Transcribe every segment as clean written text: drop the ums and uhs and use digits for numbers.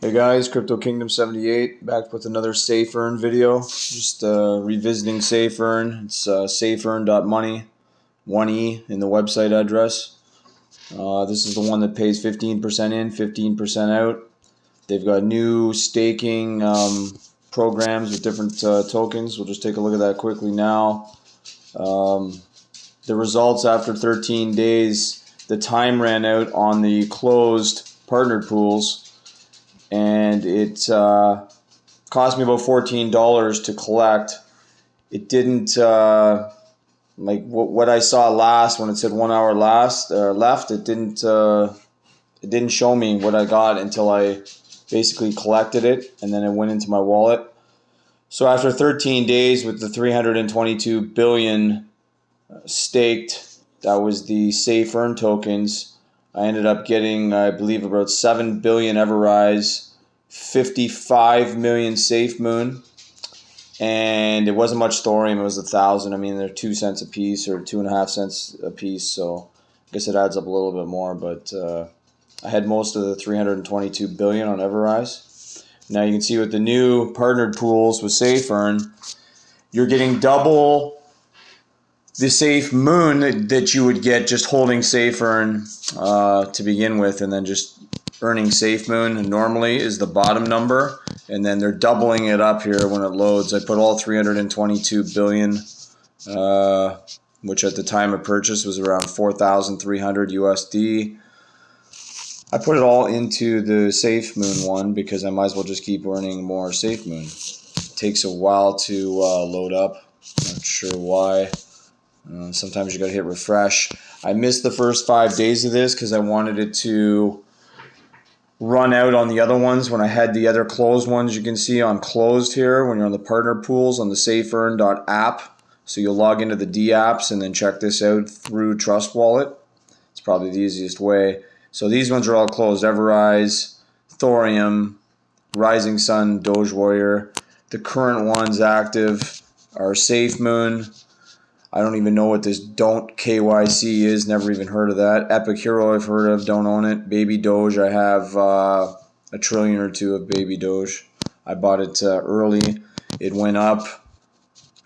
Hey guys, Crypto Kingdom 78 back with another SafeEarn video. Just revisiting SafeEarn. It's safeearn.money, 1E in the website address. This is the one that pays 15% in, 15% out. They've got new staking programs with different tokens. We'll just take a look at that quickly now. The results after 13 days, the time ran out on the closed partnered pools, and it cost me about $14 to collect. It didn't like what I saw last when it said 1 hour left. It didn't show me what I got until I basically collected it, and then it went into my wallet. So after 13 days with the 322 billion staked, that was the SafeEarn tokens. I ended up getting, I believe, about 7 billion Everrise, 55 million Safemoon, and it wasn't much Thoreum. It was 1,000. I mean, they're 2 cents a piece or 2.5 cents a piece, so I guess it adds up a little bit more. But I had most of the 322 billion on Everrise. Now you can see with the new partnered pools with SafeEarn, you're getting double the Safemoon that you would get just holding SafeEarn to begin with, and then just earning Safemoon normally is the bottom number, and then they're doubling it up here when it loads. I put all 322 billion, which at the time of purchase was around 4,300 USD. I put it all into the Safemoon one because I might as well just keep earning more Safemoon. It takes a while to load up. Not sure why. Sometimes you gotta hit refresh. I missed the first 5 days of this because I wanted it to run out on the other ones when I had the other closed ones. You can see on closed here when you're on the partner pools on the safeearn.app. So you'll log into the D apps and then check this out through Trust Wallet. It's probably the easiest way. So these ones are all closed: Everrise, Thoreum, Rising Sun, Doge Warrior. The current ones active are Safemoon. I don't even know what this Don't KYC is. Never even heard of that. Epic Hero I've heard of. Don't own it. Baby Doge. I have a trillion or two of Baby Doge. I bought it early. It went up.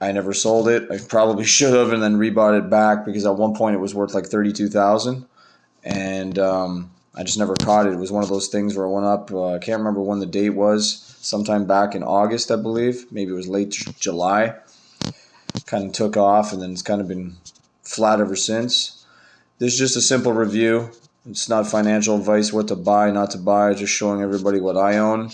I never sold it. I probably should have, and then rebought it back because at one point it was worth like 32,000, and I just never caught it. It was one of those things where it went up. I can't remember when the date was. Sometime back in August, I believe. Maybe it was late July. Kind of took off, and then it's kind of been flat ever since. This is just a simple review. It's not financial advice what to buy, not to buy, just showing everybody what I own.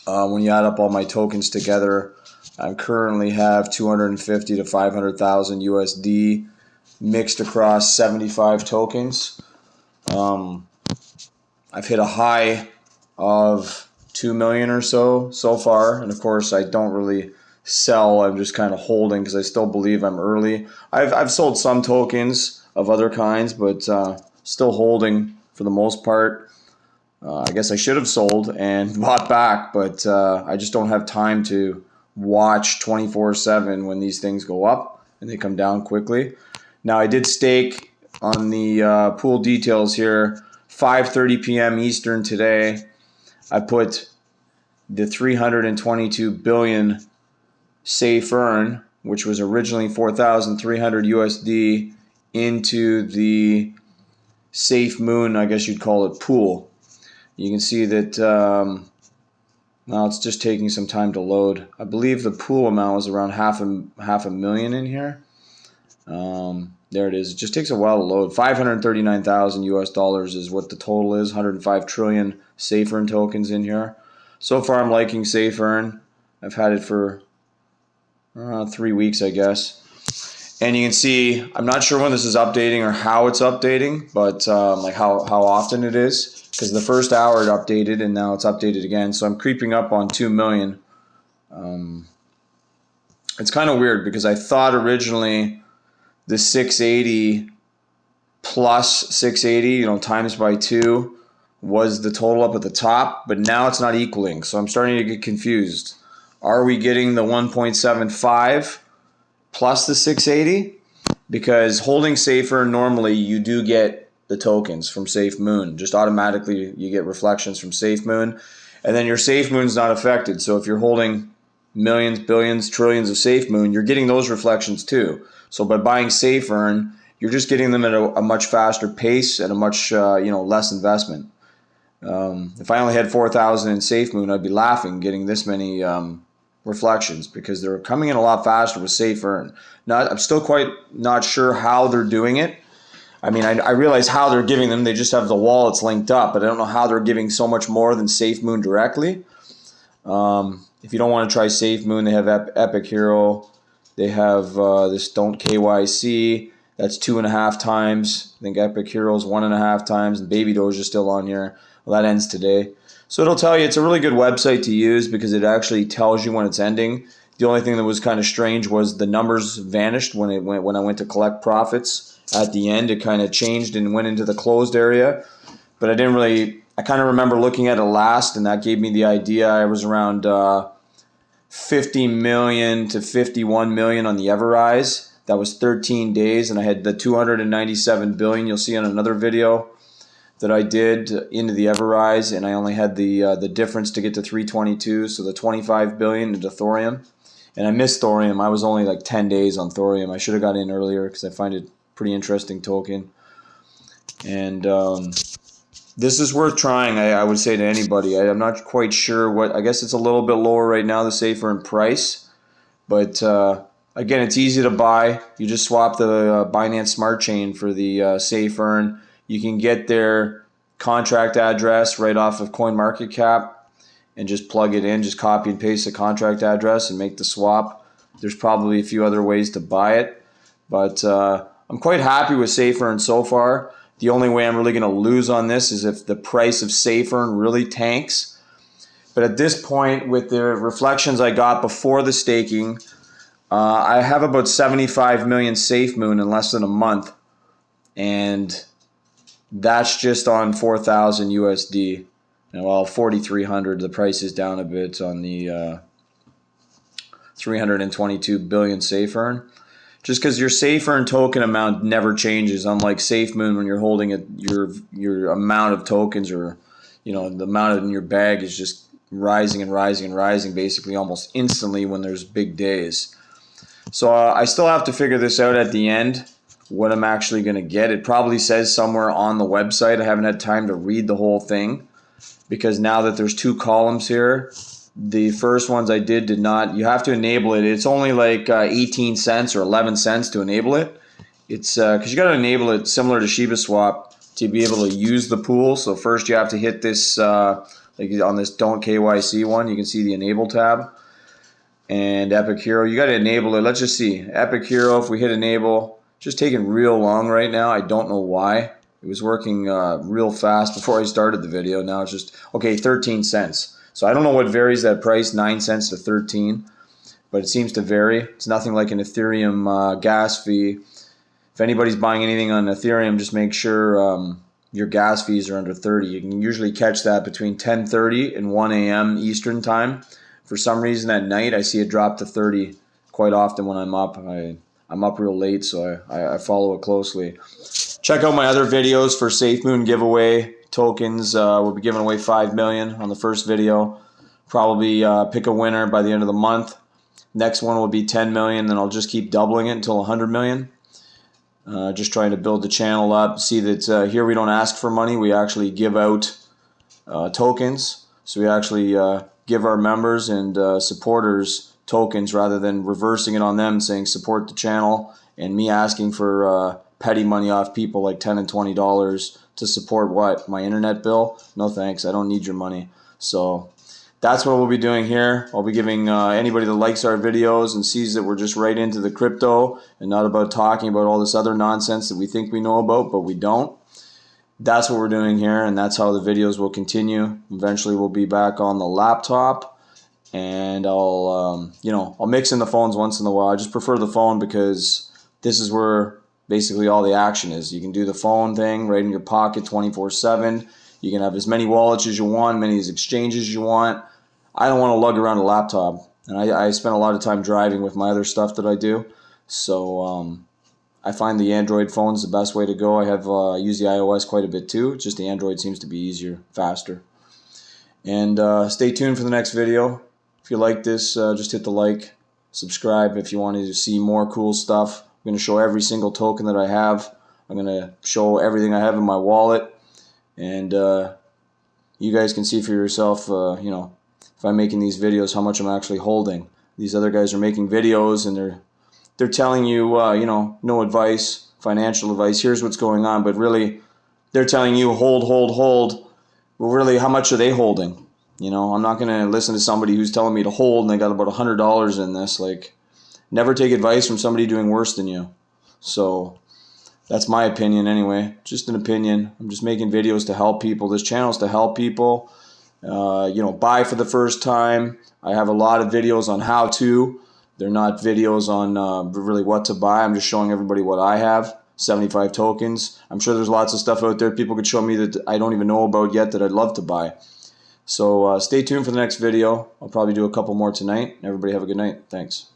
When you add up all my tokens together, I currently have 250 to 500,000 USD mixed across 75 tokens. I've hit a high of 2 million or so far, and of course I don't really sell. I'm just kind of holding because I still believe I'm early. I've sold some tokens of other kinds, but still holding for the most part. I guess I should have sold and bought back, but I just don't have time to watch 24/7 when these things go up and they come down quickly. Now I did stake on the pool details here, 5:30 p.m. Eastern today. I put the 322 billion SafeEarn, which was originally 4,300 USD, into the Safemoon, I guess you'd call it, pool. You can see that well, it's just taking some time to load. I believe the pool amount was around half a million in here. There it is. It just takes a while to load. 539,000 US dollars is what the total is. 105 trillion SafeEarn tokens in here. So far, I'm liking SafeEarn. I've had it for 3 weeks, I guess. And you can see, I'm not sure when this is updating or how it's updating, but like how often it is. Because the first hour it updated, and now it's updated again. So I'm creeping up on 2 million. It's kind of weird because I thought originally the 680 plus 680, times by 2 was the total up at the top, but now it's not equaling. So I'm starting to get confused. Are we getting the 1.75 plus the 680? Because holding SafeEarn, normally you do get the tokens from Safemoon. Just automatically you get reflections from Safemoon, and then your Safemoon's not affected. So if you're holding millions, billions, trillions of Safemoon, you're getting those reflections too. So by buying SafeEarn, you're just getting them at a much faster pace and a much less investment. If I only had 4,000 in Safemoon, I'd be laughing getting this many reflections, because they're coming in a lot faster with SafeEarn. I'm still quite not sure how they're doing it. I mean, I realize how they're giving them. They just have the wallets linked up, but I don't know how they're giving so much more than Safemoon directly. If you don't want to try Safemoon, they have Epic Hero. They have this Don't KYC. That's 2.5 times. I think Epic Hero is 1.5 times, and Baby Doge is still on here. Well, that ends today. So it'll tell you, it's a really good website to use because it actually tells you when it's ending. The only thing that was kind of strange was the numbers vanished when I went to collect profits. At the end, it kind of changed and went into the closed area. But I kind of remember looking at it last, and that gave me the idea. I was around 50 million to 51 million on the Everrise. That was 13 days, and I had the 297 billion you'll see on another video that I did into the Everrise, and I only had the difference to get to 322, so the 25 billion into Thoreum. And I missed Thoreum. I was only like 10 days on Thoreum. I should have got in earlier because I find it a pretty interesting token. And this is worth trying, I would say to anybody. I'm not quite sure what, I guess it's a little bit lower right now, the SafeEarn price. But again, it's easy to buy. You just swap the Binance Smart Chain for the SafeEarn. You can get their contract address right off of CoinMarketCap and just plug it in. Just copy and paste the contract address and make the swap. There's probably a few other ways to buy it. But I'm quite happy with SafeEarn so far. The only way I'm really going to lose on this is if the price of SafeEarn really tanks. But at this point, with the reflections I got before the staking, I have about 75 million Safemoon in less than a month. And that's just on 4,000 USD. And well, 4,300. The price is down a bit on the 322 billion SafeEarn. Just because your SafeEarn token amount never changes, unlike Safemoon when you're holding it, your amount of tokens, or the amount in your bag is just rising and rising and rising, basically almost instantly when there's big days. So I still have to figure this out at the end, what I'm actually going to get. It probably says somewhere on the website. I haven't had time to read the whole thing because now that there's 2 columns here, the first ones I did not. You have to enable it. It's only like 18 cents or 11 cents to enable it. It's because you got to enable it similar to Shiba Swap to be able to use the pool. So first you have to hit this, like on this Don't KYC one, you can see the Enable tab. And Epic Hero, you got to enable it. Let's just see. Epic Hero, if we hit Enable, just taking real long right now. I don't know why. It was working real fast before I started the video. Now it's just, okay, 13 cents. So I don't know what varies that price, 9 cents to 13, but it seems to vary. It's nothing like an Ethereum gas fee. If anybody's buying anything on Ethereum, just make sure your gas fees are under 30. You can usually catch that between 10:30 and 1 a.m. Eastern time. For some reason at night, I see it drop to 30 quite often when I'm up. I'm up real late, so I follow it closely. Check out my other videos for Safemoon giveaway tokens. We'll be giving away 5 million on the first video. Probably pick a winner by the end of the month. Next one will be 10 million, then I'll just keep doubling it until 100 million. Just trying to build the channel up. See that here we don't ask for money. We actually give out tokens. So we actually give our members and supporters tokens rather than reversing it on them saying support the channel and me asking for petty money off people like $10 and $20 to support what? My internet bill? No thanks, I don't need your money. So that's what we'll be doing here. I'll be giving anybody that likes our videos and sees that we're just right into the crypto and not about talking about all this other nonsense that we think we know about, but we don't. That's what we're doing here, and that's how the videos will continue. Eventually we'll be back on the laptop, and I'll mix in the phones once in a while. I just prefer the phone because this is where basically all the action is. You can do the phone thing right in your pocket 24/7. You can have as many wallets as you want, many as exchanges as you want. I don't want to lug around a laptop, and I spend a lot of time driving with my other stuff that I do. So I find the Android phone is the best way to go. I use the iOS quite a bit too. Just the Android seems to be easier, faster. And stay tuned for the next video. If you like this, just hit the like, subscribe if you wanted to see more cool stuff. I'm going to show every single token that I have. I'm going to show everything I have in my wallet. And you guys can see for yourself, if I'm making these videos, how much I'm actually holding. These other guys are making videos and they're telling you, no advice, financial advice. Here's what's going on, but really, they're telling you hold, hold, hold. Well, really, how much are they holding? I'm not going to listen to somebody who's telling me to hold and they got about $100 in this. Like, never take advice from somebody doing worse than you. So that's my opinion anyway. Just an opinion. I'm just making videos to help people. This channel is to help people. Buy for the first time. I have a lot of videos on how to. They're not videos on really what to buy. I'm just showing everybody what I have. 75 tokens. I'm sure there's lots of stuff out there people could show me that I don't even know about yet that I'd love to buy. So stay tuned for the next video. I'll probably do a couple more tonight. Everybody have a good night. Thanks.